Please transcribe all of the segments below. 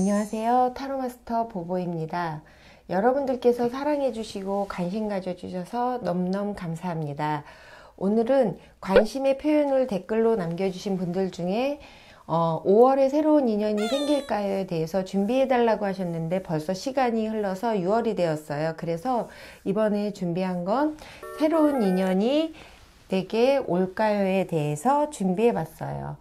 안녕하세요. 타로마스터 보보입니다. 여러분들께서 사랑해주시고 관심 가져주셔서 너무너무 감사합니다. 오늘은 관심의 표현을 댓글로 남겨주신 분들 중에 5월에 새로운 인연이 생길까요에 대해서 준비해달라고 하셨는데 벌써 시간이 흘러서 6월이 되었어요. 그래서 이번에 준비한 건 새로운 인연이 내게 올까요에 대해서 준비해봤어요.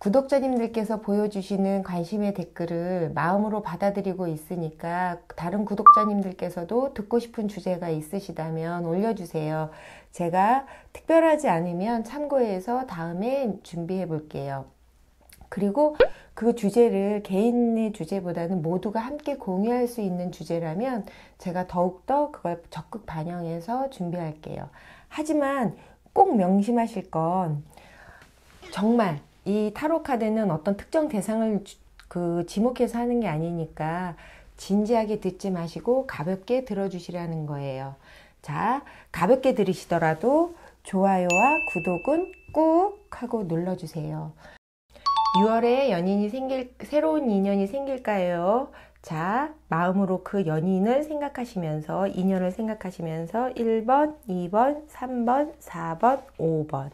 구독자님들께서 보여주시는 관심의 댓글을 마음으로 받아들이고 있으니까 다른 구독자님들께서도 듣고 싶은 주제가 있으시다면 올려주세요. 제가 특별하지 않으면 참고해서 다음에 준비해 볼게요. 그리고 그 주제를 개인의 주제보다는 모두가 함께 공유할 수 있는 주제라면 제가 더욱더 그걸 적극 반영해서 준비할게요. 하지만 꼭 명심하실 건 정말 이 타로 카드는 어떤 특정 대상을 지목해서 하는 게 아니니까 진지하게 듣지 마시고 가볍게 들어주시라는 거예요. 자, 가볍게 들으시더라도 좋아요와 구독은 꾹 하고 눌러주세요. 6월에 새로운 인연이 생길까요? 자, 마음으로 그 연인을 생각하시면서, 인연을 생각하시면서 1번, 2번, 3번, 4번, 5번.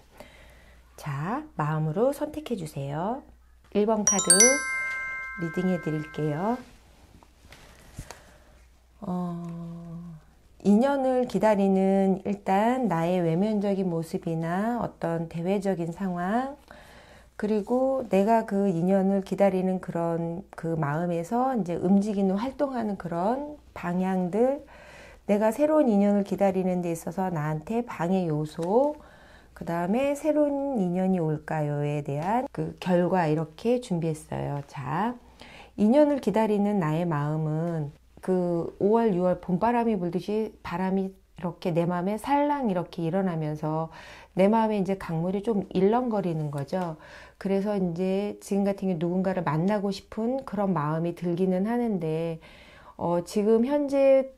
자, 마음으로 선택해 주세요. 1번 카드 리딩해 드릴게요. 인연을 기다리는 일단 나의 외면적인 모습이나 어떤 대외적인 상황, 그리고 내가 그 인연을 기다리는 그런 그 마음에서 이제 움직이는 활동하는 그런 방향들, 내가 새로운 인연을 기다리는 데 있어서 나한테 방해 요소, 그 다음에 새로운 인연이 올까요에 대한 그 결과 이렇게 준비했어요. 자, 인연을 기다리는 나의 마음은 그 5월, 6월 봄바람이 불듯이 바람이 이렇게 내 마음에 살랑 이렇게 일어나면서 내 마음에 이제 강물이 좀 일렁거리는 거죠. 그래서 이제 지금 같은 경우 누군가를 만나고 싶은 그런 마음이 들기는 하는데 지금 현재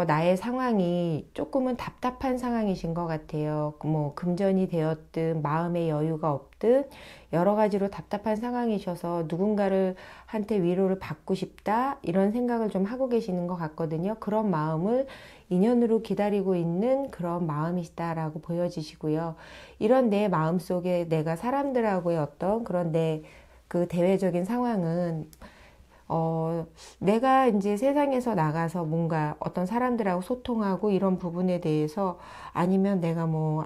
나의 상황이 조금은 답답한 상황이신 것 같아요. 뭐 금전이 되었든 마음의 여유가 없든 여러 가지로 답답한 상황이셔서 누군가를 한테 위로를 받고 싶다 이런 생각을 좀 하고 계시는 것 같거든요. 그런 마음을 인연으로 기다리고 있는 그런 마음이시다라고 보여지시고요. 이런 내 마음 속에 내가 사람들하고의 어떤 그런 내 그 대외적인 상황은 내가 이제 세상에서 나가서 뭔가 어떤 사람들하고 소통하고 이런 부분에 대해서 아니면 내가 뭐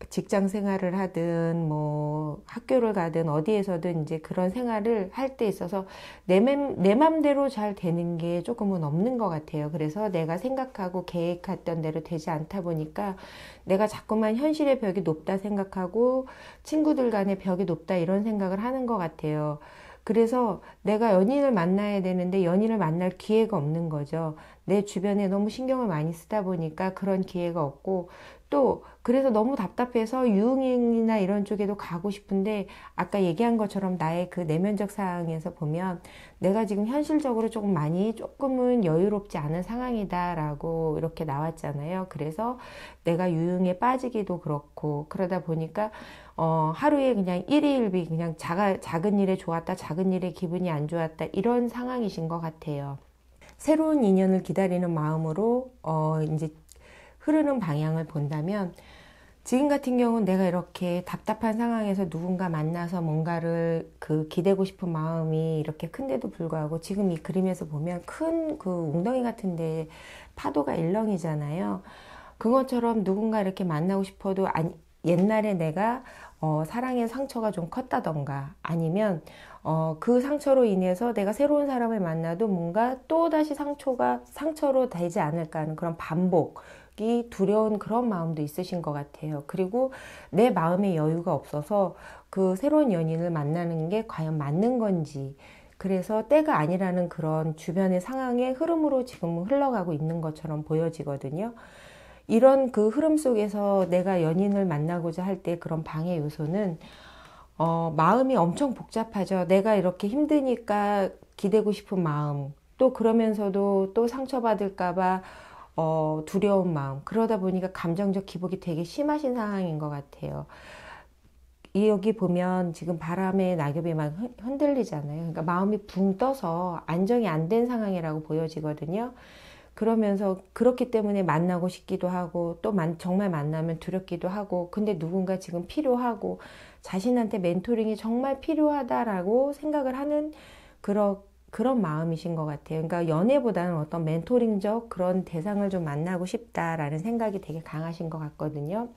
직장 생활을 하든 뭐 학교를 가든 어디에서든 이제 그런 생활을 할 때 있어서 내 맘대로 잘 되는 게 조금은 없는 것 같아요. 그래서 내가 생각하고 계획했던 대로 되지 않다 보니까 내가 자꾸만 현실의 벽이 높다 생각하고 친구들 간의 벽이 높다 이런 생각을 하는 것 같아요. 그래서 내가 연인을 만나야 되는데 연인을 만날 기회가 없는 거죠. 내 주변에 너무 신경을 많이 쓰다 보니까 그런 기회가 없고 또 그래서 너무 답답해서 유흥이나 이런 쪽에도 가고 싶은데 아까 얘기한 것처럼 나의 그 내면적 상황에서 보면 내가 지금 현실적으로 조금은 여유롭지 않은 상황이다라고 이렇게 나왔잖아요. 그래서 내가 유흥에 빠지기도 그렇고 그러다 보니까 하루에 그냥 일희일비 그냥 작은 일에 좋았다, 작은 일에 기분이 안 좋았다 이런 상황이신 것 같아요. 새로운 인연을 기다리는 마음으로 이제 흐르는 방향을 본다면 지금 같은 경우는 내가 이렇게 답답한 상황에서 누군가 만나서 뭔가를 기대고 싶은 마음이 이렇게 큰데도 불구하고 지금 이 그림에서 보면 큰 그 웅덩이 같은데 파도가 일렁이잖아요. 그것처럼 누군가 이렇게 만나고 싶어도 옛날에 내가 사랑의 상처가 좀 컸다던가 아니면 그 상처로 인해서 내가 새로운 사람을 만나도 뭔가 또다시 상처로 되지 않을까 하는 그런 반복이 두려운 그런 마음도 있으신 것 같아요. 그리고 내 마음의 여유가 없어서 그 새로운 연인을 만나는 게 과연 맞는 건지 그래서 때가 아니라는 그런 주변의 상황의 흐름으로 지금 흘러가고 있는 것처럼 보여지거든요. 이런 그 흐름 속에서 내가 연인을 만나고자 할 때 그런 방해 요소는 마음이 엄청 복잡하죠. 내가 이렇게 힘드니까 기대고 싶은 마음, 또 그러면서도 또 상처받을까봐 두려운 마음. 그러다 보니까 감정적 기복이 되게 심하신 상황인 것 같아요. 여기 보면 지금 바람에 낙엽이 막 흔들리잖아요. 그러니까 마음이 붕 떠서 안정이 안 된 상황이라고 보여지거든요. 그러면서 그렇기 때문에 만나고 싶기도 하고 또 정말 만나면 두렵기도 하고 근데 누군가 지금 필요하고 자신한테 멘토링이 정말 필요하다라고 생각을 하는 그런 마음이신 것 같아요. 그러니까 연애보다는 어떤 멘토링적 그런 대상을 좀 만나고 싶다라는 생각이 되게 강하신 것 같거든요.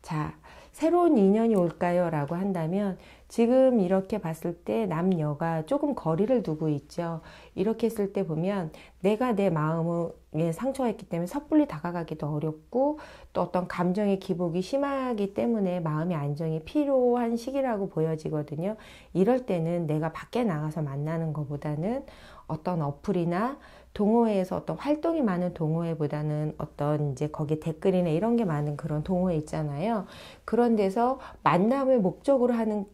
자, 새로운 인연이 올까요? 라고 한다면 지금 이렇게 봤을 때 남녀가 조금 거리를 두고 있죠. 이렇게 했을 때 보면 내가 내 마음에 상처가 있기 때문에 섣불리 다가가기도 어렵고 또 어떤 감정의 기복이 심하기 때문에 마음의 안정이 필요한 시기라고 보여지거든요. 이럴 때는 내가 밖에 나가서 만나는 것보다는 어떤 어플이나 동호회에서 어떤 활동이 많은 동호회보다는 어떤 이제 거기 댓글이나 이런 게 많은 그런 동호회 있잖아요. 그런 데서 만남을 목적으로 하는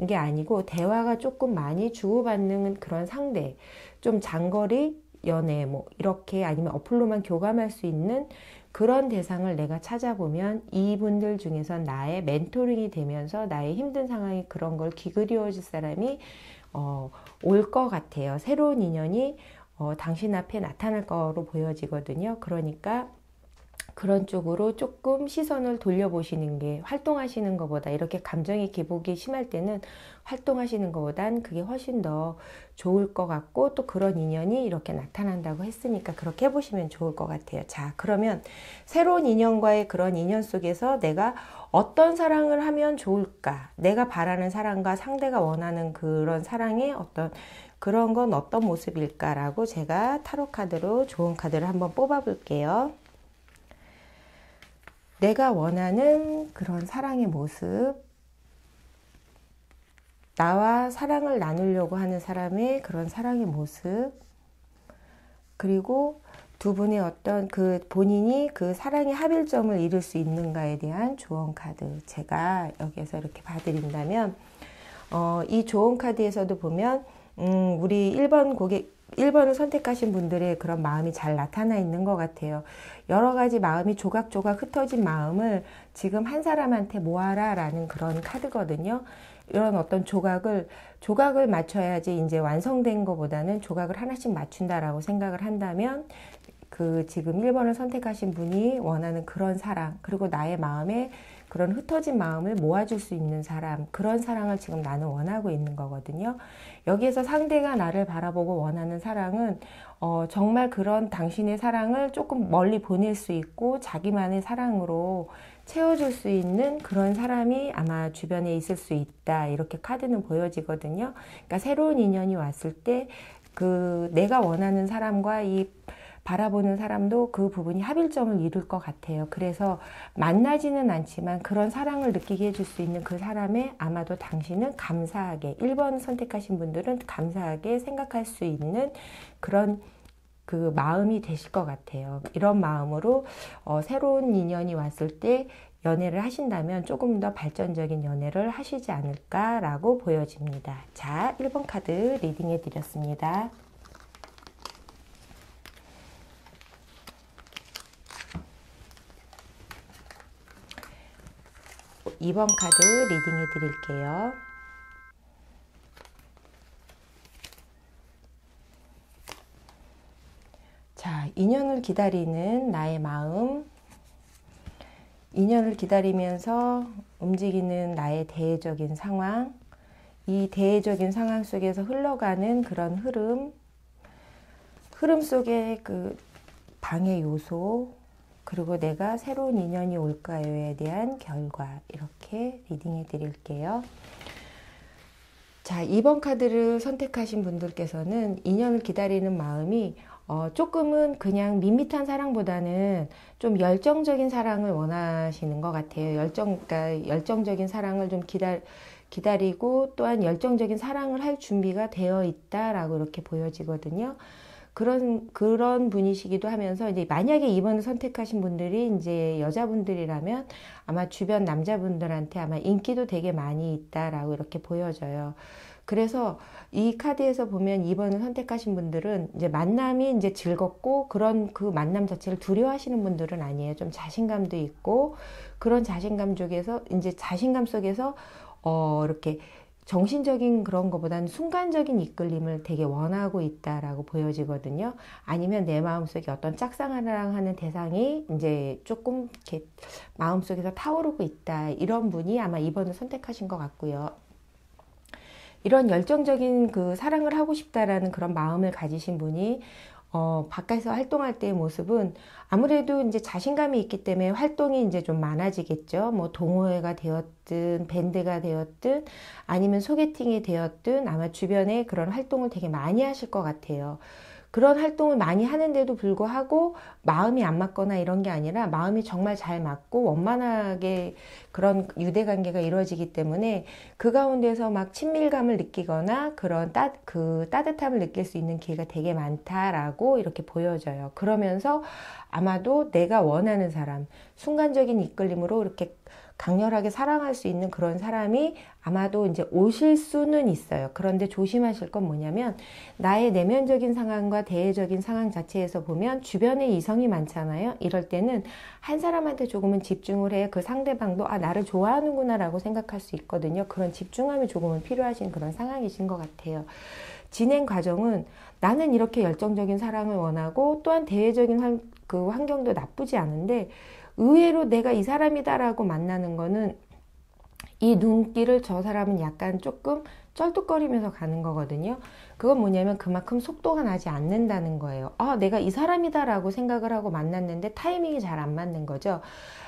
게 아니고 대화가 조금 많이 주고받는 그런 상대, 좀 장거리 연애 뭐 이렇게 아니면 어플로만 교감할 수 있는 그런 대상을 내가 찾아보면 이분들 중에서 나의 멘토링이 되면서 나의 힘든 상황에 그런 걸 기울여 줄 사람이 올 것 같아요. 새로운 인연이 당신 앞에 나타날 거로 보여지거든요. 그러니까 그런 쪽으로 조금 시선을 돌려보시는 게 활동하시는 것보다 이렇게 감정의 기복이 심할 때는 활동하시는 것보단 그게 훨씬 더 좋을 것 같고 또 그런 인연이 이렇게 나타난다고 했으니까 그렇게 해보시면 좋을 것 같아요. 자, 그러면 새로운 인연과의 그런 인연 속에서 내가 어떤 사랑을 하면 좋을까? 내가 바라는 사랑과 상대가 원하는 그런 사랑의 어떤 그런 건 어떤 모습일까라고 제가 타로 카드로 좋은 카드를 한번 뽑아 볼게요. 내가 원하는 그런 사랑의 모습, 나와 사랑을 나누려고 하는 사람의 그런 사랑의 모습, 그리고 두 분의 어떤 본인이 그 사랑의 합일점을 이룰 수 있는가에 대한 조언 카드 제가 여기에서 이렇게 봐드린다면 이 조언 카드에서도 보면 우리 1번을 선택하신 분들의 그런 마음이 잘 나타나 있는 것 같아요. 여러 가지 마음이 조각조각 흩어진 마음을 지금 한 사람한테 모아라 라는 그런 카드거든요. 이런 어떤 조각을 맞춰야지 이제 완성된 것보다는 조각을 하나씩 맞춘다라고 생각을 한다면 지금 1번을 선택하신 분이 원하는 그런 사랑, 그리고 나의 마음에 그런 흩어진 마음을 모아줄 수 있는 사람, 그런 사랑을 지금 나는 원하고 있는 거거든요. 여기에서 상대가 나를 바라보고 원하는 사랑은 정말 그런 당신의 사랑을 조금 멀리 보낼 수 있고 자기만의 사랑으로 채워줄 수 있는 그런 사람이 아마 주변에 있을 수 있다. 이렇게 카드는 보여지거든요. 그러니까 새로운 인연이 왔을 때 내가 원하는 사람과 이 바라보는 사람도 그 부분이 합일점을 이룰 것 같아요. 그래서 만나지는 않지만 그런 사랑을 느끼게 해줄 수 있는 그 사람에 아마도 당신은 감사하게 1번 선택하신 분들은 감사하게 생각할 수 있는 그런 그 마음이 되실 것 같아요. 이런 마음으로 새로운 인연이 왔을 때 연애를 하신다면 조금 더 발전적인 연애를 하시지 않을까라고 보여집니다. 자, 1번 카드 리딩해 드렸습니다. 2번 카드 리딩해 드릴게요. 자, 인연을 기다리는 나의 마음, 인연을 기다리면서 움직이는 나의 대외적인 상황, 이 대외적인 상황 속에서 흘러가는 그런 흐름 속의 그 방해 요소, 그리고 내가 새로운 인연이 올까요에 대한 결과, 이렇게 리딩해 드릴게요. 자, 2번 카드를 선택하신 분들께서는 인연을 기다리는 마음이 조금은 그냥 밋밋한 사랑보다는 좀 열정적인 사랑을 원하시는 것 같아요. 그러니까 열정적인 사랑을 좀 기다리고 또한 열정적인 사랑을 할 준비가 되어 있다라고 이렇게 보여지거든요. 그런 분이시기도 하면서 이제 만약에 2번을 선택하신 분들이 이제 여자분들이라면 아마 주변 남자분들한테 아마 인기도 되게 많이 있다라고 이렇게 보여져요. 그래서 이 카드에서 보면 2번을 선택하신 분들은 이제 만남이 이제 즐겁고 그런 그 만남 자체를 두려워하시는 분들은 아니에요. 좀 자신감도 있고 그런 자신감 속에서 이렇게 정신적인 그런 것보다는 순간적인 이끌림을 되게 원하고 있다라고 보여지거든요. 아니면 내 마음속에 어떤 짝사랑하는 대상이 이제 조금 이렇게 마음속에서 타오르고 있다. 이런 분이 아마 2번을 선택하신 것 같고요. 이런 열정적인 그 사랑을 하고 싶다라는 그런 마음을 가지신 분이 바깥에서 활동할 때의 모습은 아무래도 이제 자신감이 있기 때문에 활동이 이제 좀 많아지겠죠. 뭐 동호회가 되었든 밴드가 되었든 아니면 소개팅이 되었든 아마 주변에 그런 활동을 되게 많이 하실 것 같아요. 그런 활동을 많이 하는데도 불구하고 마음이 안 맞거나 이런 게 아니라 마음이 정말 잘 맞고 원만하게 그런 유대관계가 이루어지기 때문에 그 가운데서 막 친밀감을 느끼거나 그런 따뜻함을 느낄 수 있는 기회가 되게 많다라고 이렇게 보여져요. 그러면서 아마도 내가 원하는 사람, 순간적인 이끌림으로 이렇게 강렬하게 사랑할 수 있는 그런 사람이 아마도 이제 오실 수는 있어요. 그런데 조심하실 건 뭐냐면 나의 내면적인 상황과 대외적인 상황 자체에서 보면 주변에 이성이 많잖아요. 이럴 때는 한 사람한테 조금은 집중을 해야 그 상대방도 나를 좋아하는구나 라고 생각할 수 있거든요. 그런 집중함이 조금은 필요하신 그런 상황이신 것 같아요. 진행 과정은 나는 이렇게 열정적인 사랑을 원하고 또한 대외적인 그 환경도 나쁘지 않은데 의외로 내가 이 사람이다라고 만나는 거는 이 눈길을 저 사람은 약간 조금 쩔뚝거리면서 가는 거거든요. 그건 뭐냐면 그만큼 속도가 나지 않는다는 거예요. 내가 이 사람이다라고 생각을 하고 만났는데 타이밍이 잘 안 맞는 거죠.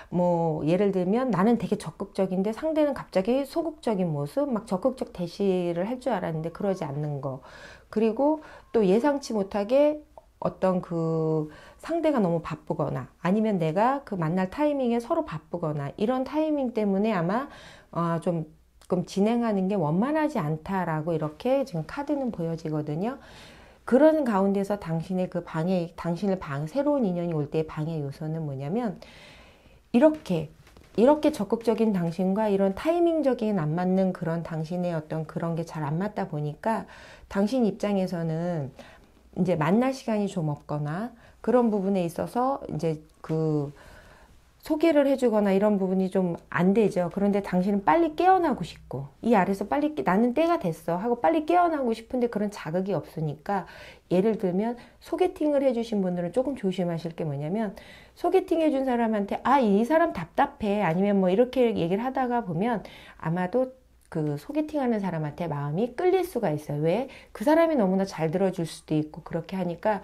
뭐 예를 들면 나는 되게 적극적인데 상대는 갑자기 소극적인 모습, 막 적극적 대시를 할 줄 알았는데 그러지 않는 거. 그리고 또 예상치 못하게 어떤 그 상대가 너무 바쁘거나 아니면 내가 그 만날 타이밍에 서로 바쁘거나 이런 타이밍 때문에 아마 좀 진행하는 게 원만하지 않다라고 이렇게 지금 카드는 보여지거든요. 그런 가운데서 당신의 그 새로운 인연이 올 때의 방해 요소는 뭐냐면 이렇게 적극적인 당신과 이런 타이밍적인 안 맞는 그런 당신의 어떤 그런 게 잘 안 맞다 보니까 당신 입장에서는 이제 만날 시간이 좀 없거나 그런 부분에 있어서 이제 그 소개를 해주거나 이런 부분이 좀 안 되죠. 그런데 당신은 빨리 깨어나고 싶고 이 아래서 나는 때가 됐어 하고 빨리 깨어나고 싶은데 그런 자극이 없으니까 예를 들면 소개팅을 해주신 분들은 조금 조심하실 게 뭐냐면 소개팅 해준 사람한테 이 사람 답답해 아니면 뭐 이렇게 얘기를 하다가 보면 아마도 그 소개팅하는 사람한테 마음이 끌릴 수가 있어요. 왜? 그 사람이 너무나 잘 들어줄 수도 있고 그렇게 하니까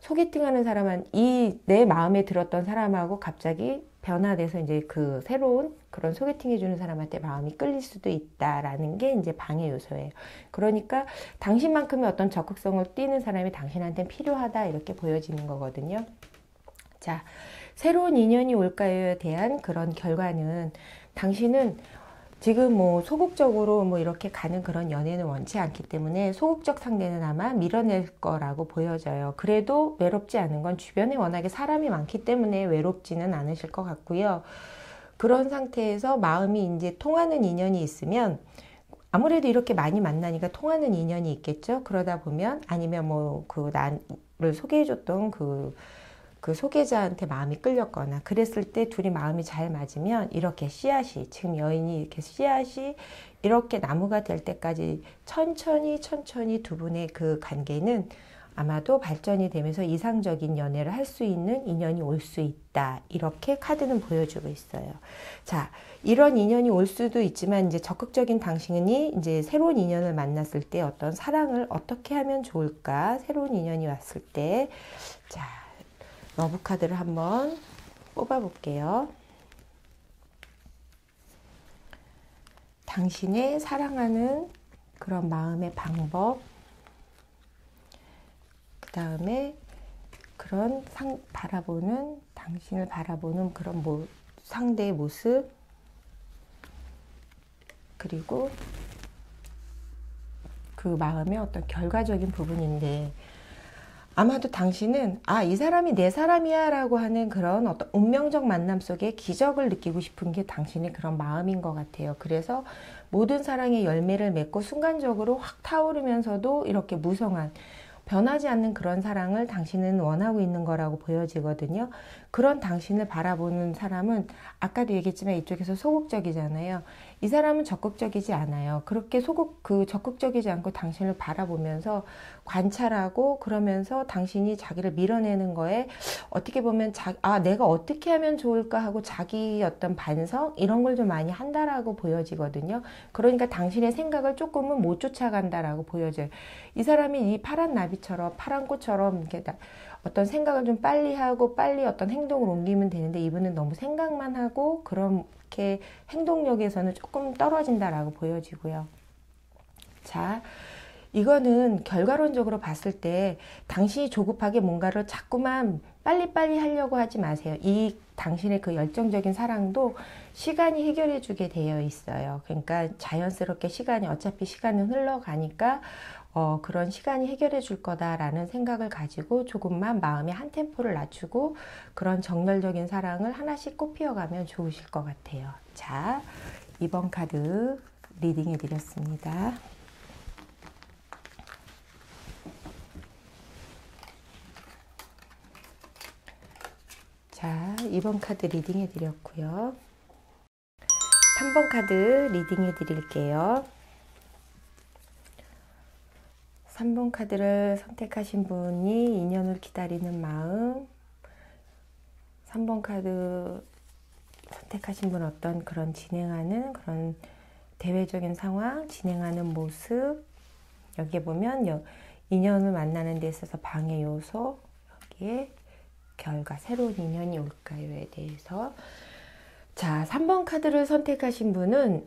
소개팅하는 사람은 내 마음에 들었던 사람하고 갑자기 변화돼서 이제 그 새로운 그런 소개팅 해주는 사람한테 마음이 끌릴 수도 있다라는 게 이제 방해 요소예요. 그러니까 당신만큼의 어떤 적극성을 띠는 사람이 당신한테는 필요하다 이렇게 보여지는 거거든요. 자, 새로운 인연이 올까요에 대한 그런 결과는 당신은 지금 뭐 소극적으로 뭐 이렇게 가는 그런 연애는 원치 않기 때문에 소극적 상대는 아마 밀어낼 거라고 보여져요. 그래도 외롭지 않은 건 주변에 워낙에 사람이 많기 때문에 외롭지는 않으실 것 같고요. 그런 상태에서 마음이 이제 통하는 인연이 있으면 아무래도 이렇게 많이 만나니까 통하는 인연이 있겠죠. 그러다 보면 아니면 뭐 나를 소개해줬던 그 소개자한테 마음이 끌렸거나 그랬을 때 둘이 마음이 잘 맞으면 이렇게 씨앗이 지금 여인이 이렇게 씨앗이 이렇게 나무가 될 때까지 천천히 두 분의 그 관계는 아마도 발전이 되면서 이상적인 연애를 할 수 있는 인연이 올 수 있다. 이렇게 카드는 보여주고 있어요. 자, 이런 인연이 올 수도 있지만 이제 적극적인 당신이 이제 새로운 인연을 만났을 때 어떤 사랑을 어떻게 하면 좋을까? 새로운 인연이 왔을 때 자, 러브 카드를 한번 뽑아 볼게요. 당신의 사랑하는 그런 마음의 방법, 그 다음에 그런 당신을 바라보는 그런 상대의 모습, 그리고 그 마음의 어떤 결과적인 부분인데 아마도 당신은 이 사람이 내 사람이야 라고 하는 그런 어떤 운명적 만남 속에 기적을 느끼고 싶은 게 당신의 그런 마음인 것 같아요. 그래서 모든 사랑의 열매를 맺고 순간적으로 확 타오르면서도 이렇게 무성한 변하지 않는 그런 사랑을 당신은 원하고 있는 거라고 보여지거든요. 그런 당신을 바라보는 사람은 아까도 얘기했지만 이쪽에서 소극적이잖아요. 이 사람은 적극적이지 않아요. 그렇게 적극적이지 않고 당신을 바라보면서 관찰하고 그러면서 당신이 자기를 밀어내는 거에 어떻게 보면 내가 어떻게 하면 좋을까 하고 자기 어떤 반성 이런 걸 좀 많이 한다라고 보여지거든요. 그러니까 당신의 생각을 조금은 못 쫓아간다라고 보여져요. 이 사람이 이 파란 나비처럼 파란 꽃처럼 이렇게 어떤 생각을 좀 빨리 하고 빨리 어떤 행동을 옮기면 되는데 이분은 너무 생각만 하고 그렇게 행동력에서는 조금 떨어진다라고 보여지고요. 자, 이거는 결과론적으로 봤을 때 당신이 조급하게 뭔가를 자꾸만 빨리빨리 하려고 하지 마세요. 이 당신의 그 열정적인 사랑도 시간이 해결해 주게 되어 있어요. 그러니까 자연스럽게 어차피 시간은 흘러가니까 그런 시간이 해결해 줄 거다라는 생각을 가지고 조금만 마음의 한 템포를 낮추고 그런 정열적인 사랑을 하나씩 꽃피워가면 좋으실 것 같아요. 자, 2번 카드 리딩해 드렸습니다. 자, 2번 카드 리딩해 드렸고요. 3번 카드 리딩해 드릴게요. 3번 카드를 선택하신 분이 인연을 기다리는 마음, 3번 카드 선택하신 분 어떤 그런 진행하는 그런 대외적인 상황, 진행하는 모습, 여기에 보면 인연을 만나는 데 있어서 방해 요소, 여기에 결과, 새로운 인연이 올까요에 대해서. 자, 3번 카드를 선택하신 분은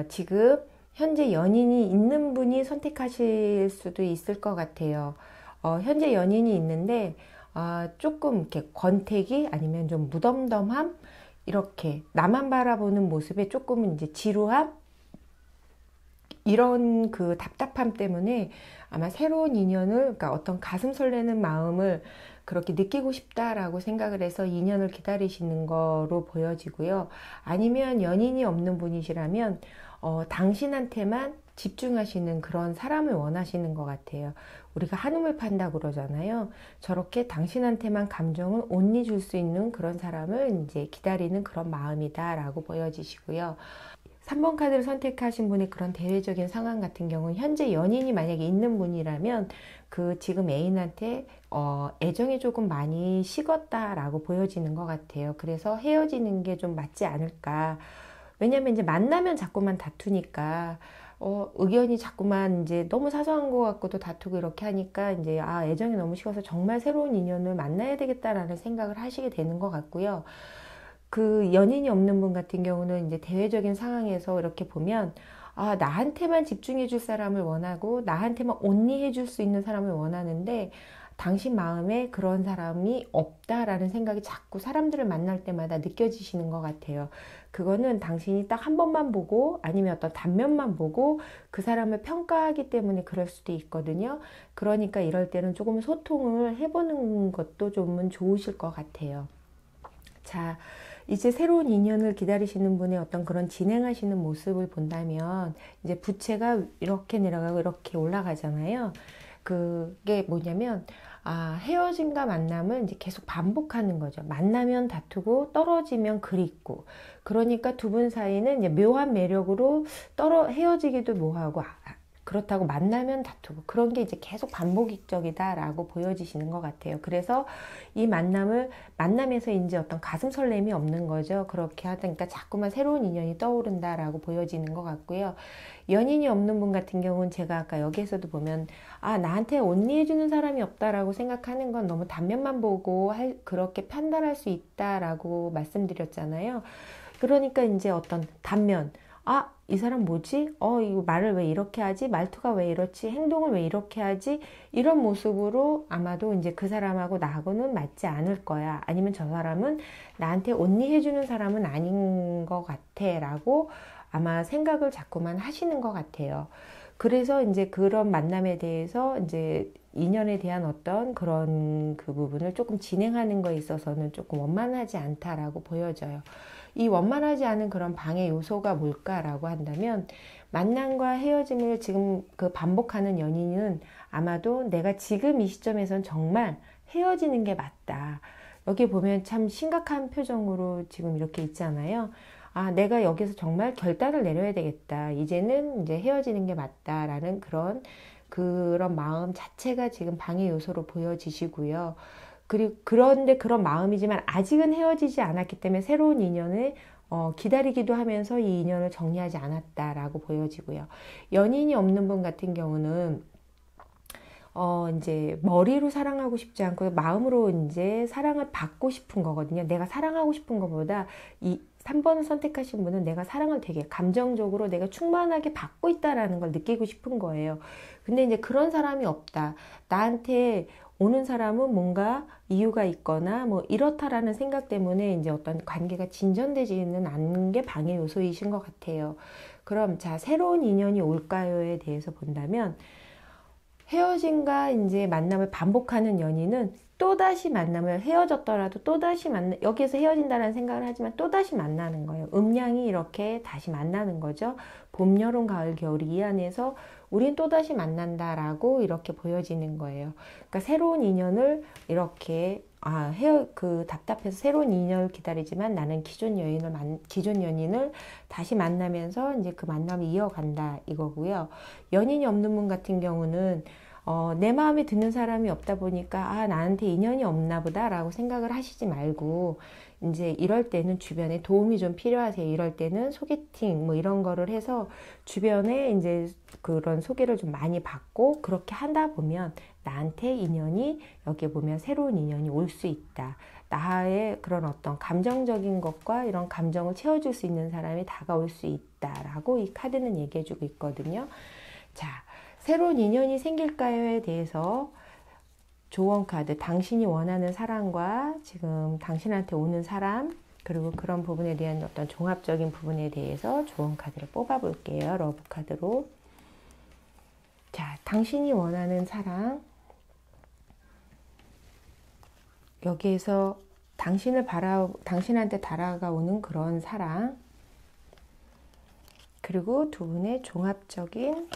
지금 현재 연인이 있는 분이 선택하실 수도 있을 것 같아요. 현재 연인이 있는데 조금 이렇게 권태기 아니면 좀 무덤덤함, 이렇게 나만 바라보는 모습에 조금은 이제 지루함, 이런 그 답답함 때문에 아마 새로운 인연을, 그러니까 어떤 가슴 설레는 마음을 그렇게 느끼고 싶다라고 생각을 해서 인연을 기다리시는 거로 보여지고요. 아니면 연인이 없는 분이시라면 당신한테만 집중하시는 그런 사람을 원하시는 것 같아요. 우리가 한움을 판다 그러잖아요. 저렇게 당신한테만 감정을 온리 줄 수 있는 그런 사람을 이제 기다리는 그런 마음이다라고 보여지시고요. 3번 카드를 선택하신 분의 그런 대외적인 상황 같은 경우는 현재 연인이 만약에 있는 분이라면 그 지금 애인한테 애정이 조금 많이 식었다라고 보여지는 것 같아요. 그래서 헤어지는 게 좀 맞지 않을까. 왜냐면 이제 만나면 자꾸만 다투니까 의견이 자꾸만 이제 너무 사소한 것 같고도 다투고 이렇게 하니까 이제 애정이 너무 식어서 정말 새로운 인연을 만나야 되겠다라는 생각을 하시게 되는 것 같고요. 그 연인이 없는 분 같은 경우는 이제 대외적인 상황에서 이렇게 보면 나한테만 집중해 줄 사람을 원하고 나한테만 온리해 줄 수 있는 사람을 원하는데 당신 마음에 그런 사람이 없다라는 생각이 자꾸 사람들을 만날 때마다 느껴지시는 것 같아요. 그거는 당신이 딱 한 번만 보고 아니면 어떤 단면만 보고 그 사람을 평가하기 때문에 그럴 수도 있거든요. 그러니까 이럴 때는 조금 소통을 해보는 것도 좀 좋으실 것 같아요. 자, 이제 새로운 인연을 기다리시는 분의 어떤 그런 진행하시는 모습을 본다면 이제 부채가 이렇게 내려가고 이렇게 올라가잖아요. 그게 뭐냐면 헤어짐과 만남을 이제 계속 반복하는 거죠. 만나면 다투고 떨어지면 그립고. 그러니까 두 분 사이는 이제 묘한 매력으로 헤어지기도 묘하고 그렇다고 만나면 다투고 그런 게 이제 계속 반복적이다라고 보여지시는 것 같아요. 그래서 이 만남에서 이제 어떤 가슴 설렘이 없는 거죠. 그렇게 하니까 자꾸만 새로운 인연이 떠오른다라고 보여지는 것 같고요. 연인이 없는 분 같은 경우는 제가 아까 여기에서도 보면 나한테 온리해주는 사람이 없다라고 생각하는 건 너무 단면만 보고 그렇게 판단할 수 있다라고 말씀드렸잖아요. 그러니까 이제 어떤 단면, 이 사람 뭐지? 이거 말을 왜 이렇게 하지? 말투가 왜 이렇지? 행동을 왜 이렇게 하지? 이런 모습으로 아마도 이제 그 사람하고 나하고는 맞지 않을 거야. 아니면 저 사람은 나한테 온리해주는 사람은 아닌 것 같아. 라고 아마 생각을 자꾸만 하시는 것 같아요. 그래서 이제 그런 만남에 대해서 이제 인연에 대한 어떤 그런 그 부분을 조금 진행하는 거에 있어서는 조금 원만하지 않다라고 보여져요. 이 원만하지 않은 그런 방해 요소가 뭘까라고 한다면 만남과 헤어짐을 지금 그 반복하는 연인은 아마도 내가 지금 이 시점에선 정말 헤어지는 게 맞다. 여기 보면 참 심각한 표정으로 지금 이렇게 있잖아요. 아, 내가 여기서 정말 결단을 내려야 되겠다. 이제는 이제 헤어지는 게 맞다라는 그런 마음 자체가 지금 방해 요소로 보여지시고요. 그리고 그런데 그런 마음이지만 아직은 헤어지지 않았기 때문에 새로운 인연을 기다리기도 하면서 이 인연을 정리하지 않았다라고 보여지고요. 연인이 없는 분 같은 경우는 이제 머리로 사랑하고 싶지 않고 마음으로 이제 사랑을 받고 싶은 거거든요. 내가 사랑하고 싶은 것보다 이 3번을 선택하신 분은 내가 사랑을 되게 감정적으로 내가 충만하게 받고 있다라는 걸 느끼고 싶은 거예요. 근데 이제 그런 사람이 없다. 나한테 오는 사람은 뭔가 이유가 있거나 뭐 이렇다라는 생각 때문에 이제 어떤 관계가 진전되지는 않는 게 방해 요소이신 것 같아요. 그럼 자, 새로운 인연이 올까요에 대해서 본다면 헤어짐과 이제 만남을 반복하는 연인은 또다시 만남을 헤어졌더라도 또다시 여기에서 헤어진다는 생각을 하지만 또다시 만나는 거예요. 음양이 이렇게 다시 만나는 거죠. 봄, 여름, 가을, 겨울이 이 안에서 우린 또다시 만난다라고 이렇게 보여지는 거예요. 그러니까 새로운 인연을 이렇게 답답해서 새로운 인연을 기다리지만 나는 기존 연인을 다시 만나면서 이제 그 만남을 이어간다 이거고요. 연인이 없는 분 같은 경우는 내 마음에 드는 사람이 없다 보니까 나한테 인연이 없나 보다라고 생각을 하시지 말고 이제 이럴 때는 주변에 도움이 좀 필요하세요. 이럴 때는 소개팅 뭐 이런 거를 해서 주변에 이제 그런 소개를 좀 많이 받고 그렇게 하다 보면 나한테 인연이 여기에 보면 새로운 인연이 올 수 있다. 나의 그런 어떤 감정적인 것과 이런 감정을 채워줄 수 있는 사람이 다가올 수 있다라고 이 카드는 얘기해주고 있거든요. 자, 새로운 인연이 생길까요에 대해서 조언 카드, 당신이 원하는 사람과 지금 당신한테 오는 사람, 그리고 그런 부분에 대한 어떤 종합적인 부분에 대해서 조언 카드를 뽑아 볼게요. 러브 카드로. 자, 당신이 원하는 사랑. 여기에서 당신한테 다가오는 그런 사랑. 그리고 두 분의 종합적인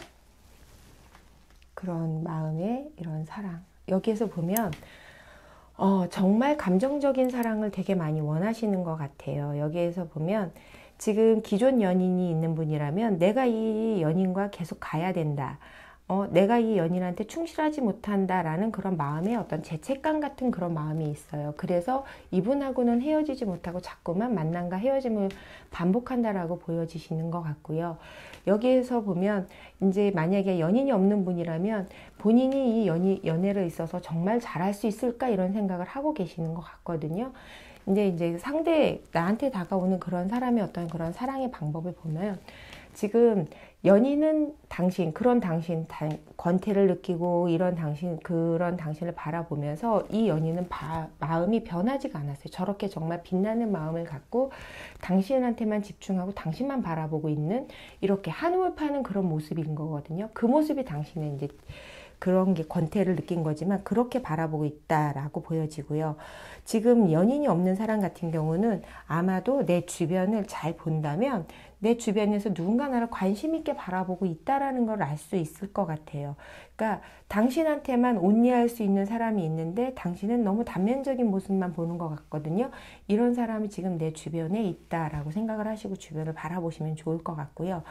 그런 마음의 이런 사랑. 여기에서 보면 정말 감정적인 사랑을 되게 많이 원하시는 것 같아요. 여기에서 보면 지금 기존 연인이 있는 분이라면 내가 이 연인과 계속 가야 된다. 내가 이 연인한테 충실하지 못한다라는 그런 마음의 어떤 죄책감 같은 그런 마음이 있어요. 그래서 이분하고는 헤어지지 못하고 자꾸만 만남과 헤어짐을 반복한다라고 보여지시는 것 같고요. 여기에서 보면 이제 만약에 연인이 없는 분이라면 본인이 이 연애를 있어서 정말 잘할 수 있을까 이런 생각을 하고 계시는 것 같거든요. 근데 이제 나한테 다가오는 그런 사람의 어떤 그런 사랑의 방법을 보면 지금 연인은 그런 당신, 권태를 느끼고 그런 당신을 바라보면서 이 연인은 마음이 변하지가 않았어요. 저렇게 정말 빛나는 마음을 갖고 당신한테만 집중하고 당신만 바라보고 있는 이렇게 한움을 파는 그런 모습인 거거든요. 그 모습이 당신은 이제 그런 게 권태를 느낀 거지만 그렇게 바라보고 있다라고 보여지고요. 지금 연인이 없는 사람 같은 경우는 아마도 내 주변을 잘 본다면 내 주변에서 누군가 나를 관심 있게 바라보고 있다라는 걸 알 수 있을 것 같아요. 그러니까 당신한테만 온리할 수 있는 사람이 있는데 당신은 너무 단면적인 모습만 보는 것 같거든요. 이런 사람이 지금 내 주변에 있다라고 생각을 하시고 주변을 바라보시면 좋을 것 같고요.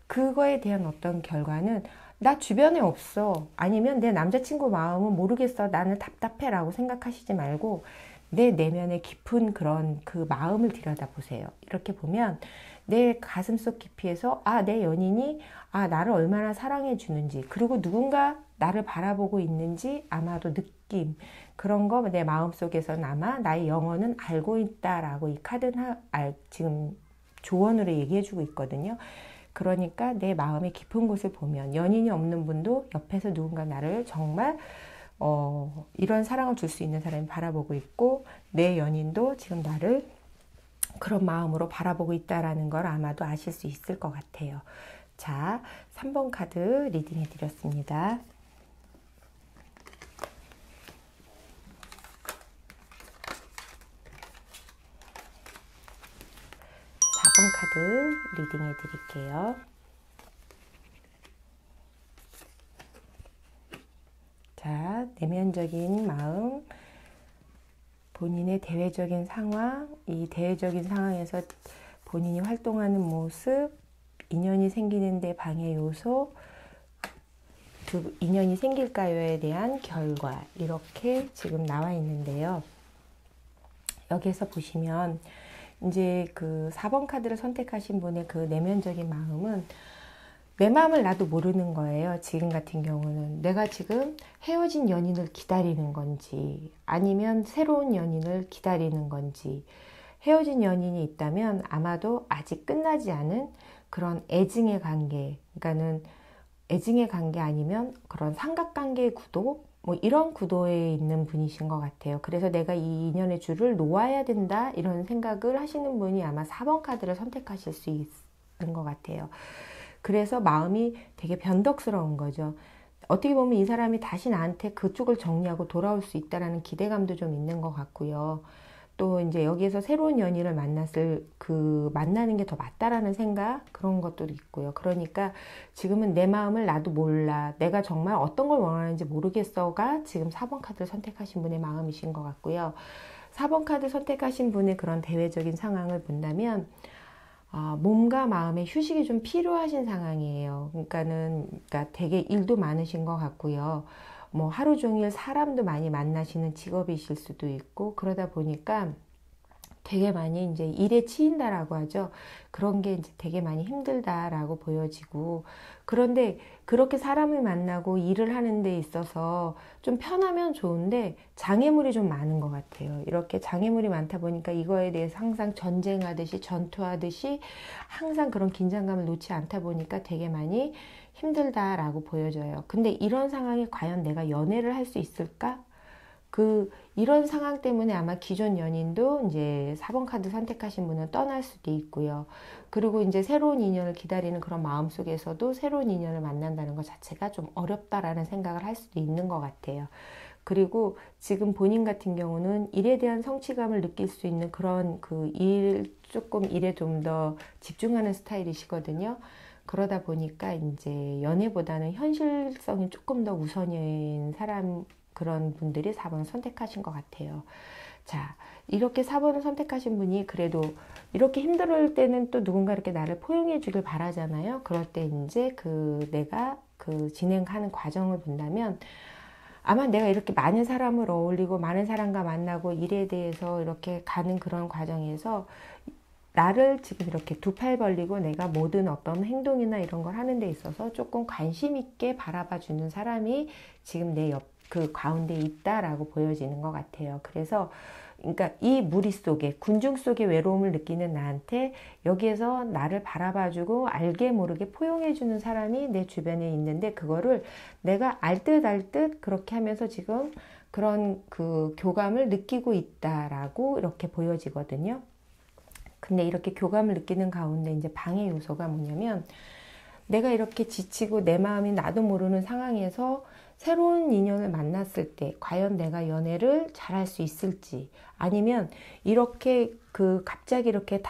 그거에 대한 어떤 결과는 나 주변에 없어. 아니면 내 남자친구 마음은 모르겠어. 나는 답답해 라고 생각하시지 말고 내 내면의 깊은 그런 그 마음을 들여다보세요. 이렇게 보면 내 가슴속 깊이에서 내 연인이 나를 얼마나 사랑해 주는지 그리고 누군가 나를 바라보고 있는지 아마도 느낌 그런 거 내 마음속에서는 아마 나의 영혼은 알고 있다라고 이 카드는 지금 조언으로 얘기해 주고 있거든요. 그러니까 내 마음의 깊은 곳을 보면 연인이 없는 분도 옆에서 누군가 나를 정말 이런 사랑을 줄 수 있는 사람이 바라보고 있고 내 연인도 지금 나를 그런 마음으로 바라보고 있다라는 걸 아마도 아실 수 있을 것 같아요. 자, 3번 카드 리딩 해드렸습니다. 4번 카드 리딩 해드릴게요. 자, 내면적인 마음, 본인의 대외적인 상황, 이 대외적인 상황에서 본인이 활동하는 모습, 인연이 생기는데 방해 요소, 인연이 생길까요에 대한 결과, 이렇게 지금 나와 있는데요. 여기에서 보시면 이제 그 4번 카드를 선택하신 분의 그 내면적인 마음은 내 마음을 나도 모르는 거예요. 지금 같은 경우는 내가 지금 헤어진 연인을 기다리는 건지 아니면 새로운 연인을 기다리는 건지, 헤어진 연인이 있다면 아마도 아직 끝나지 않은 그런 애증의 관계, 그러니까는 애증의 관계 아니면 그런 삼각관계의 구도, 뭐 이런 구도에 있는 분이신 것 같아요. 그래서 내가 이 인연의 줄을 놓아야 된다, 이런 생각을 하시는 분이 아마 4번 카드를 선택하실 수 있는 것 같아요. 그래서 마음이 되게 변덕스러운 거죠. 어떻게 보면 이 사람이 다시 나한테 그쪽을 정리하고 돌아올 수 있다라는 기대감도 좀 있는 것 같고요. 또 이제 여기에서 새로운 연인을 만나는 게 더 맞다라는 생각, 그런 것도 있고요. 그러니까 지금은 내 마음을 나도 몰라, 내가 정말 어떤 걸 원하는지 모르겠어가 지금 4번 카드를 선택하신 분의 마음이신 것 같고요. 4번 카드 선택하신 분의 그런 대외적인 상황을 본다면 몸과 마음의 휴식이 좀 필요하신 상황이에요. 그러니까 되게 일도 많으신 것 같고요. 뭐 하루 종일 사람도 많이 만나시는 직업이실 수도 있고, 그러다 보니까 되게 많이 이제 일에 치인다라고 하죠. 그런 게 이제 되게 많이 힘들다라고 보여지고, 그런데 그렇게 사람을 만나고 일을 하는 데 있어서 좀 편하면 좋은데 장애물이 좀 많은 것 같아요. 이렇게 장애물이 많다 보니까 이거에 대해서 항상 전쟁하듯이 전투하듯이 항상 그런 긴장감을 놓지 않다 보니까 되게 많이 힘들다라고 보여져요. 근데 이런 상황에 과연 내가 연애를 할 수 있을까? 이런 상황 때문에 아마 기존 연인도 이제 4번 카드 선택하신 분은 떠날 수도 있고요. 그리고 이제 새로운 인연을 기다리는 그런 마음 속에서도 새로운 인연을 만난다는 것 자체가 좀 어렵다라는 생각을 할 수도 있는 것 같아요. 그리고 지금 본인 같은 경우는 일에 대한 성취감을 느낄 수 있는 그런 일에 좀 더 집중하는 스타일이시거든요. 그러다 보니까 이제 연애보다는 현실성이 조금 더 우선인 그런 분들이 4번을 선택하신 것 같아요. 자, 이렇게 4번을 선택하신 분이 그래도 이렇게 힘들 때는 또 누군가 이렇게 나를 포용해 주길 바라잖아요. 그럴 때 이제 내가 진행하는 과정을 본다면 아마 내가 이렇게 많은 사람을 어울리고 많은 사람과 만나고 일에 대해서 이렇게 가는 그런 과정에서 나를 지금 이렇게 두 팔 벌리고 내가 모든 어떤 행동이나 이런 걸 하는 데 있어서 조금 관심 있게 바라봐 주는 사람이 지금 그 가운데 있다라고 보여지는 것 같아요. 그래서 그러니까 이 무리 속에, 군중 속에 외로움을 느끼는 나한테 여기에서 나를 바라봐주고 알게 모르게 포용해주는 사람이 내 주변에 있는데, 그거를 내가 알 듯 그렇게 하면서 지금 그런 교감을 느끼고 있다라고 이렇게 보여지거든요. 근데 이렇게 교감을 느끼는 가운데 이제 방해 요소가 뭐냐면, 내가 이렇게 지치고 내 마음이 나도 모르는 상황에서 새로운 인연을 만났을 때 과연 내가 연애를 잘할 수 있을지, 아니면 이렇게 갑자기 이렇게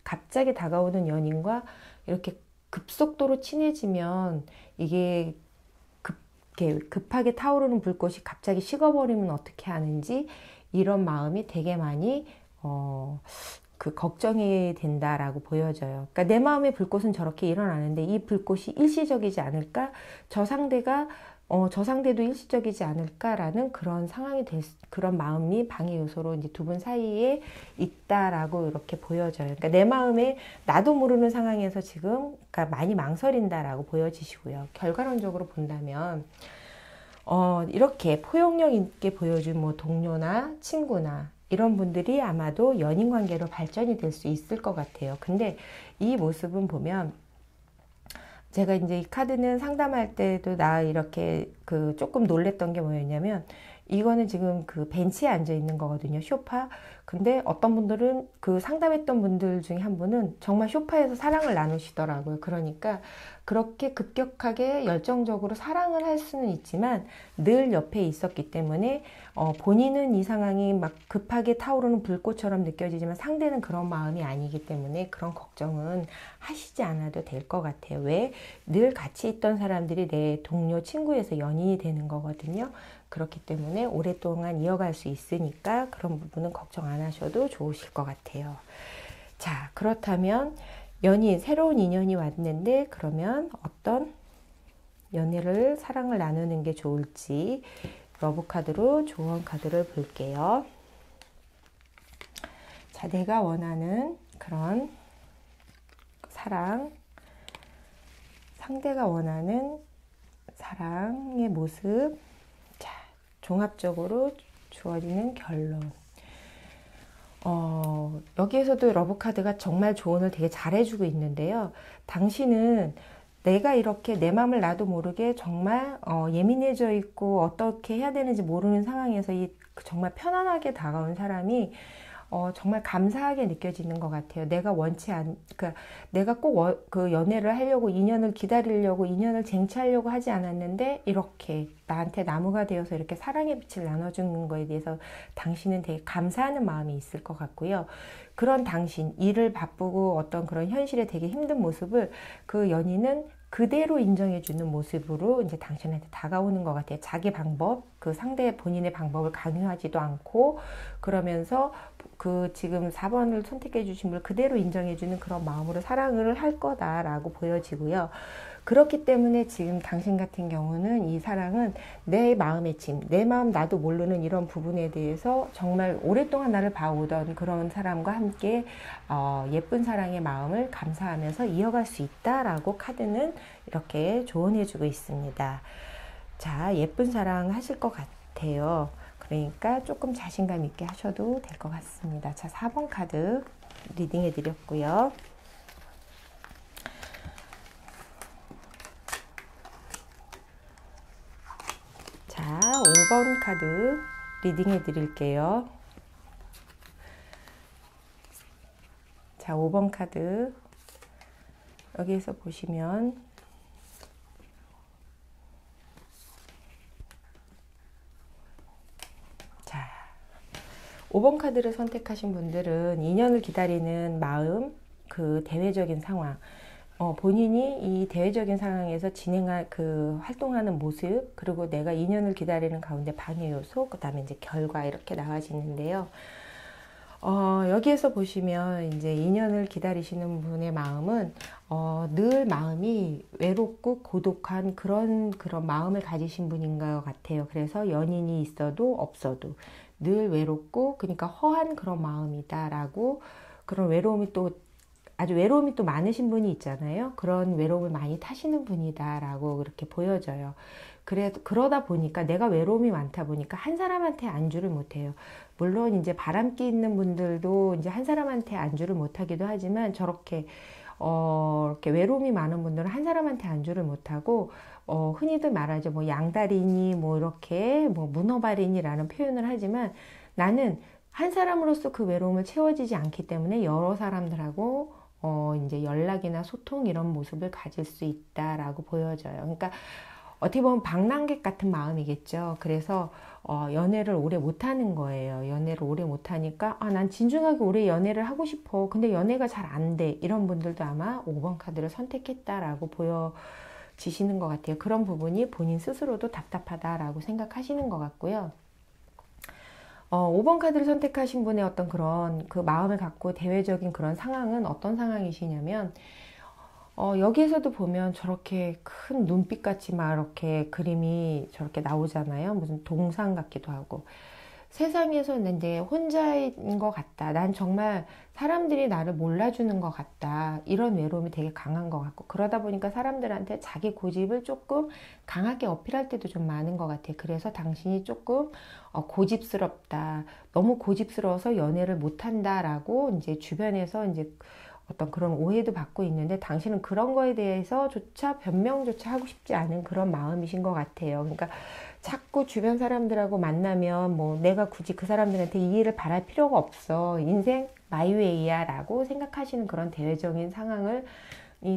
갑자기 다가오는 연인과 이렇게 급속도로 친해지면 이게 급하게 타오르는 불꽃이 갑자기 식어버리면 어떻게 하는지, 이런 마음이 되게 많이 걱정이 된다라고 보여져요. 그러니까 내 마음의 불꽃은 저렇게 일어나는데 이 불꽃이 일시적이지 않을까? 저 상대도 일시적이지 않을까라는 그런 그런 마음이 방해 요소로 이제 두 분 사이에 있다라고 이렇게 보여져요. 그러니까 내 마음에 나도 모르는 상황에서 지금 그러니까 많이 망설인다라고 보여지시고요. 결과론적으로 본다면 이렇게 포용력 있게 보여준 뭐 동료나 친구나 이런 분들이 아마도 연인 관계로 발전이 될 수 있을 것 같아요. 근데 이 모습은 보면, 제가 이제 이 카드는 상담할 때도 이렇게 조금 놀랬던 게 뭐였냐면, 이거는 지금 벤치에 앉아 있는 거거든요. 소파. 근데 어떤 분들은 상담했던 분들 중에 한 분은 정말 소파에서 사랑을 나누시더라고요. 그러니까 그렇게 급격하게 열정적으로 사랑을 할 수는 있지만 늘 옆에 있었기 때문에 본인은 이 상황이 막 급하게 타오르는 불꽃처럼 느껴지지만 상대는 그런 마음이 아니기 때문에 그런 걱정은 하시지 않아도 될 것 같아요. 왜? 늘 같이 있던 사람들이 내 동료, 친구에서 연인이 되는 거거든요. 그렇기 때문에 오랫동안 이어갈 수 있으니까 그런 부분은 걱정 안 하셔도 좋으실 것 같아요. 자, 그렇다면 새로운 인연이 왔는데 그러면 어떤 연애를, 사랑을 나누는 게 좋을지 러브 카드로 조언 카드를 볼게요. 자, 내가 원하는 그런 사랑, 상대가 원하는 사랑의 모습, 자, 종합적으로 주어지는 결론. 여기에서도 러브카드가 정말 조언을 되게 잘해주고 있는데요. 당신은 내가 이렇게 내 마음을 나도 모르게 정말 예민해져 있고 어떻게 해야 되는지 모르는 상황에서 정말 편안하게 다가온 사람이 정말 감사하게 느껴지는 것 같아요. 내가 그러니까 내가 꼭 그 연애를 하려고, 인연을 기다리려고, 인연을 쟁취하려고 하지 않았는데 이렇게 나한테 나무가 되어서 이렇게 사랑의 빛을 나눠주는 거에 대해서 당신은 되게 감사하는 마음이 있을 것 같고요. 그런 당신, 일을 바쁘고 어떤 그런 현실에 되게 힘든 모습을 그 연인은 그대로 인정해주는 모습으로 이제 당신한테 다가오는 것 같아요. 자기 방법, 그 상대 본인의 방법을 강요하지도 않고, 그러면서 그 지금 4번을 선택해 주신 분을 그대로 인정해주는 그런 마음으로 사랑을 할 거다라고 보여지고요. 그렇기 때문에 지금 당신 같은 경우는 이 사랑은 내 마음의 짐, 내 마음 나도 모르는 이런 부분에 대해서 정말 오랫동안 나를 봐오던 그런 사람과 함께 예쁜 사랑의 마음을 감사하면서 이어갈 수 있다라고 카드는 이렇게 조언해주고 있습니다. 자, 예쁜 사랑 하실 것 같아요. 그러니까 조금 자신감 있게 하셔도 될 것 같습니다. 자, 4번 카드 리딩해 드렸고요. 자, 5번 카드 리딩해 드릴게요. 자, 5번 카드 여기에서 보시면 자, 5번 카드를 선택하신 분들은 인연을 기다리는 마음, 그 대외적인 상황, 본인이 이 대외적인 상황에서 활동하는 모습, 그리고 내가 인연을 기다리는 가운데 방해 요소, 그 다음에 이제 결과 이렇게 나와지는데요. 여기에서 보시면 이제 인연을 기다리시는 분의 마음은 늘 마음이 외롭고 고독한 그런 마음을 가지신 분인 것 같아요. 그래서 연인이 있어도 없어도 늘 외롭고, 그러니까 허한 그런 마음이다라고, 그런 외로움이 또 아주 외로움이 또 많으신 분이 있잖아요. 그런 외로움을 많이 타시는 분이다라고 그렇게 보여져요. 그러다 보니까 내가 외로움이 많다 보니까 한 사람한테 안주를 못해요. 물론 이제 바람기 있는 분들도 이제 한 사람한테 안주를 못하기도 하지만, 저렇게 이렇게 외로움이 많은 분들은 한 사람한테 안주를 못하고, 흔히들 말하죠. 뭐 양다리니, 뭐 이렇게 뭐 문어발이니라는 표현을 하지만, 나는 한 사람으로서 그 외로움을 채워지지 않기 때문에 여러 사람들하고 이제 연락이나 소통 이런 모습을 가질 수 있다라고 보여져요. 그러니까 어떻게 보면 방랑객 같은 마음이겠죠. 그래서 연애를 오래 못하는 거예요. 연애를 오래 못하니까 난 진중하게 오래 연애를 하고 싶어. 근데 연애가 잘 안 돼. 이런 분들도 아마 5번 카드를 선택했다라고 보여지시는 것 같아요. 그런 부분이 본인 스스로도 답답하다라고 생각하시는 것 같고요. 5번 카드를 선택하신 분의 어떤 그런 그 마음을 갖고 대외적인 그런 상황은 어떤 상황이시냐면, 여기에서도 보면 저렇게 큰 눈빛같이 막 이렇게 그림이 저렇게 나오잖아요. 무슨 동상 같기도 하고. 세상에서는 이제 혼자인 것 같다. 난 정말 사람들이 나를 몰라주는 것 같다. 이런 외로움이 되게 강한 것 같고, 그러다 보니까 사람들한테 자기 고집을 조금 강하게 어필할 때도 좀 많은 것 같아요. 그래서 당신이 조금 고집스럽다. 너무 고집스러워서 연애를 못한다라고 이제 주변에서 이제 어떤 그런 오해도 받고 있는데, 당신은 그런 거에 대해서조차 변명조차 하고 싶지 않은 그런 마음이신 것 같아요. 그러니까 자꾸 주변 사람들하고 만나면 뭐 내가 굳이 그 사람들한테 이해를 바랄 필요가 없어. 인생 마이웨이야 라고 생각하시는 그런 대외적인 상황을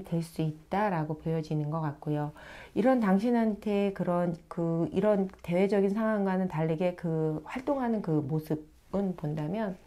될 수 있다라고 보여지는 것 같고요. 이런 당신한테 이런 대외적인 상황과는 다르게 그 활동하는 그 모습은 본다면,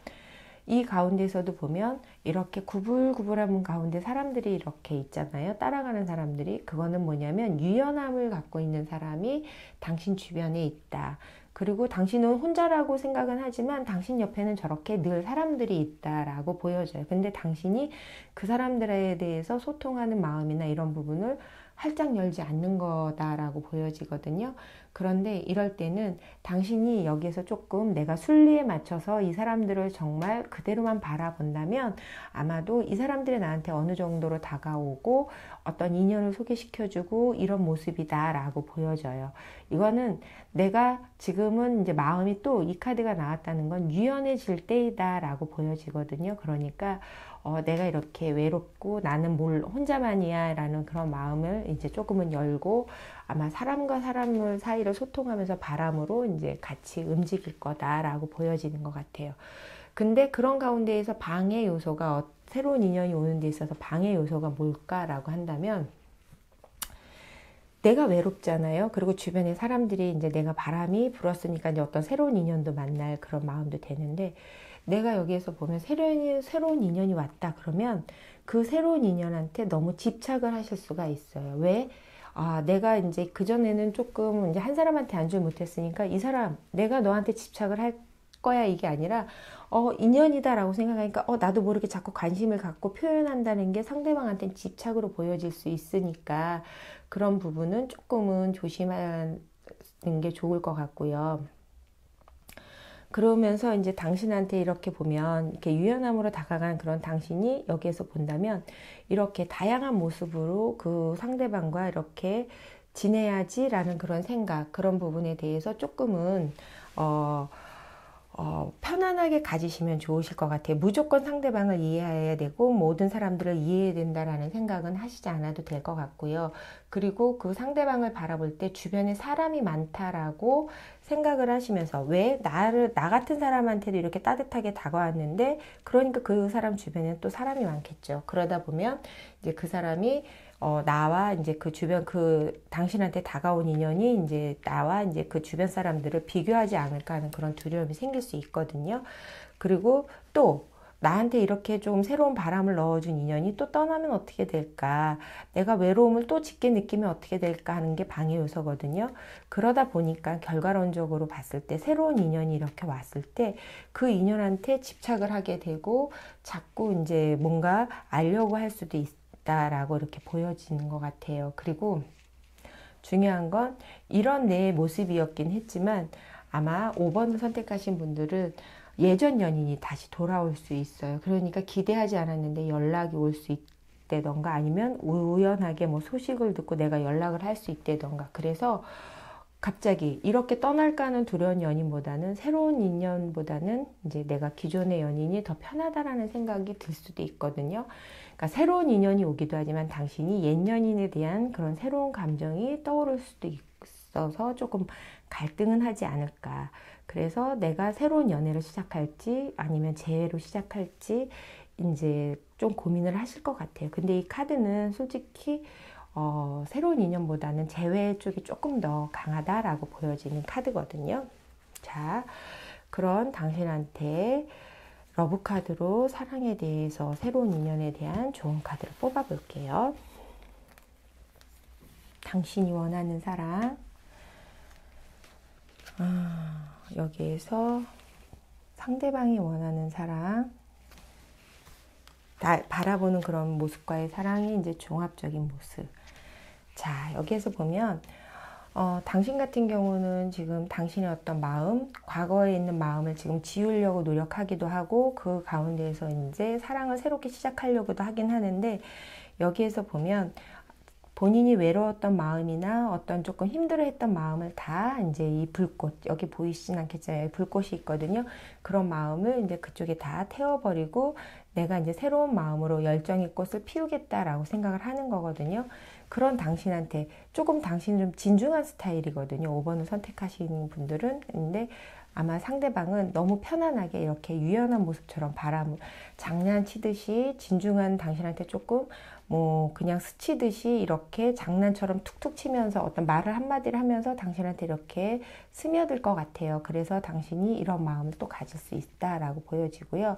이 가운데서도 보면 이렇게 구불구불한 가운데 사람들이 이렇게 있잖아요. 따라가는 사람들이. 그거는 뭐냐면 유연함을 갖고 있는 사람이 당신 주변에 있다. 그리고 당신은 혼자라고 생각은 하지만 당신 옆에는 저렇게 늘 사람들이 있다라고 보여져요. 근데 당신이 그 사람들에 대해서 소통하는 마음이나 이런 부분을 활짝 열지 않는 거다라고 보여지거든요. 그런데 이럴 때는 당신이 여기에서 조금 내가 순리에 맞춰서 이 사람들을 정말 그대로만 바라본다면 아마도 이 사람들이 나한테 어느 정도로 다가오고 어떤 인연을 소개시켜주고 이런 모습이다라고 보여져요. 이거는 내가 지금은 이제 마음이 또 이 카드가 나왔다는 건 유연해질 때이다라고 보여지거든요. 그러니까 내가 이렇게 외롭고 나는 혼자만이야 라는 그런 마음을 이제 조금은 열고 아마 사람과 사람 사이를 소통하면서 바람으로 이제 같이 움직일 거다라고 보여지는 것 같아요. 근데 그런 가운데에서 방해 요소가 새로운 인연이 오는 데 있어서 방해 요소가 뭘까라고 한다면 내가 외롭잖아요. 그리고 주변에 사람들이 이제 내가 바람이 불었으니까 이제 어떤 새로운 인연도 만날 그런 마음도 되는데 내가 여기에서 보면 새로운 인연이 왔다 그러면 그 새로운 인연한테 너무 집착을 하실 수가 있어요. 왜? 내가 이제 그전에는 조금 이제 한 사람한테 안주를 못했으니까 이 사람, 내가 너한테 집착을 할 거야 이게 아니라 인연이다라고 생각하니까 나도 모르게 자꾸 관심을 갖고 표현한다는 게 상대방한테는 집착으로 보여질 수 있으니까 그런 부분은 조금은 조심하는 게 좋을 것 같고요. 그러면서 이제 당신한테 이렇게 보면 이렇게 유연함으로 다가간 그런 당신이 여기에서 본다면 이렇게 다양한 모습으로 그 상대방과 이렇게 지내야지라는 그런 생각, 그런 부분에 대해서 조금은 편안하게 가지시면 좋으실 것 같아요. 무조건 상대방을 이해해야 되고 모든 사람들을 이해해야 된다라는 생각은 하시지 않아도 될 것 같고요. 그리고 그 상대방을 바라볼 때 주변에 사람이 많다라고 생각을 하시면서 왜 나 같은 사람한테도 이렇게 따뜻하게 다가왔는데 그러니까 그 사람 주변에 또 사람이 많겠죠. 그러다 보면 이제 그 사람이 나와 이제 그 주변 당신한테 다가온 인연이 이제 나와 이제 그 주변 사람들을 비교하지 않을까 하는 그런 두려움이 생길 수 있거든요. 그리고 또 나한테 이렇게 좀 새로운 바람을 넣어준 인연이 또 떠나면 어떻게 될까? 내가 외로움을 또 짙게 느끼면 어떻게 될까 하는 게 방해 요소거든요. 그러다 보니까 결과론적으로 봤을 때 새로운 인연이 이렇게 왔을 때 그 인연한테 집착을 하게 되고 자꾸 이제 뭔가 알려고 할 수도 있다라고 이렇게 보여지는 것 같아요. 그리고 중요한 건 이런 내 모습이었긴 했지만 아마 5번을 선택하신 분들은 예전 연인이 다시 돌아올 수 있어요. 그러니까 기대하지 않았는데 연락이 올 수 있다던가 아니면 우연하게 뭐 소식을 듣고 내가 연락을 할 수 있다던가 그래서 갑자기 이렇게 떠날까 하는 두려운 연인보다는 새로운 인연보다는 이제 내가 기존의 연인이 더 편하다라는 생각이 들 수도 있거든요. 그러니까 새로운 인연이 오기도 하지만 당신이 옛 연인에 대한 그런 새로운 감정이 떠오를 수도 있어서 조금 갈등은 하지 않을까. 그래서 내가 새로운 연애를 시작할지 아니면 재회로 시작할지 이제 좀 고민을 하실 것 같아요. 근데 이 카드는 솔직히 새로운 인연보다는 재회 쪽이 조금 더 강하다라고 보여지는 카드거든요. 자, 그런 당신한테 러브카드로 사랑에 대해서 새로운 인연에 대한 좋은 카드를 뽑아볼게요. 당신이 원하는 사랑. 여기에서 상대방이 원하는 사랑, 바라보는 그런 모습과의 사랑이 이제 종합적인 모습. 자, 여기에서 보면 당신 같은 경우는 지금 당신의 어떤 마음, 과거에 있는 마음을 지금 지우려고 노력하기도 하고 그 가운데에서 이제 사랑을 새롭게 시작하려고도 하긴 하는데 여기에서 보면 본인이 외로웠던 마음이나 어떤 조금 힘들어했던 마음을 다 이제 이 불꽃, 여기 보이시진 않겠지만 불꽃이 있거든요. 그런 마음을 이제 그쪽에 다 태워버리고 내가 이제 새로운 마음으로 열정의 꽃을 피우겠다라고 생각을 하는 거거든요. 그런 당신한테 조금 당신은 좀 진중한 스타일이거든요. 5번을 선택하시는 분들은. 근데 아마 상대방은 너무 편안하게 이렇게 유연한 모습처럼 장난치듯이 진중한 당신한테 조금 뭐 그냥 스치듯이 이렇게 장난처럼 툭툭 치면서 어떤 말을 한마디를 하면서 당신한테 이렇게 스며들 것 같아요. 그래서 당신이 이런 마음을 또 가질 수 있다라고 보여지고요.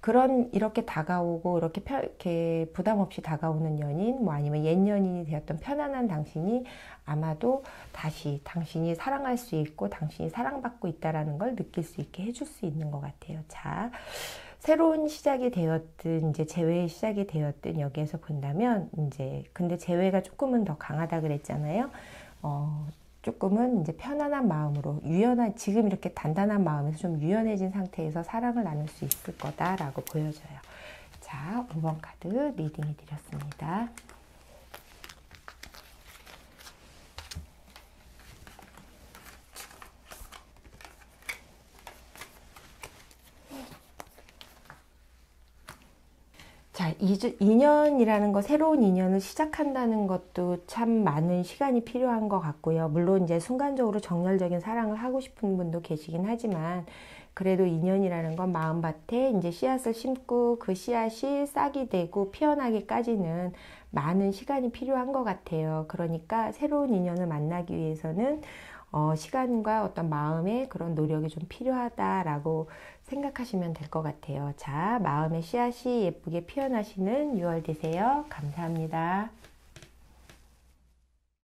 그런 이렇게 다가오고 이렇게 부담 없이 다가오는 연인, 뭐 아니면 옛 연인이 되었던 편안한 당신이 아마도 다시 당신이 사랑할 수 있고 당신이 사랑받고 있다라는 걸 느낄 수 있게 해줄 수 있는 것 같아요. 자, 새로운 시작이 되었든 이제 재회의 시작이 되었든 여기에서 본다면 이제 근데 재회가 조금은 더 강하다 그랬잖아요. 조금은 이제 편안한 마음으로 지금 이렇게 단단한 마음에서 좀 유연해진 상태에서 사랑을 나눌 수 있을 거다라고 보여져요. 자, 5번 카드 리딩해 드렸습니다. 자, 2년이라는 거, 새로운 인연을 시작한다는 것도 참 많은 시간이 필요한 것 같고요. 물론 이제 순간적으로 정열적인 사랑을 하고 싶은 분도 계시긴 하지만, 그래도 인연이라는 건 마음밭에 이제 씨앗을 심고 그 씨앗이 싹이 되고 피어나기까지는 많은 시간이 필요한 것 같아요. 그러니까 새로운 인연을 만나기 위해서는 시간과 어떤 마음의 그런 노력이 좀 필요하다라고 생각하시면 될 것 같아요. 자, 마음의 씨앗이 예쁘게 피어나시는 6월 되세요. 감사합니다.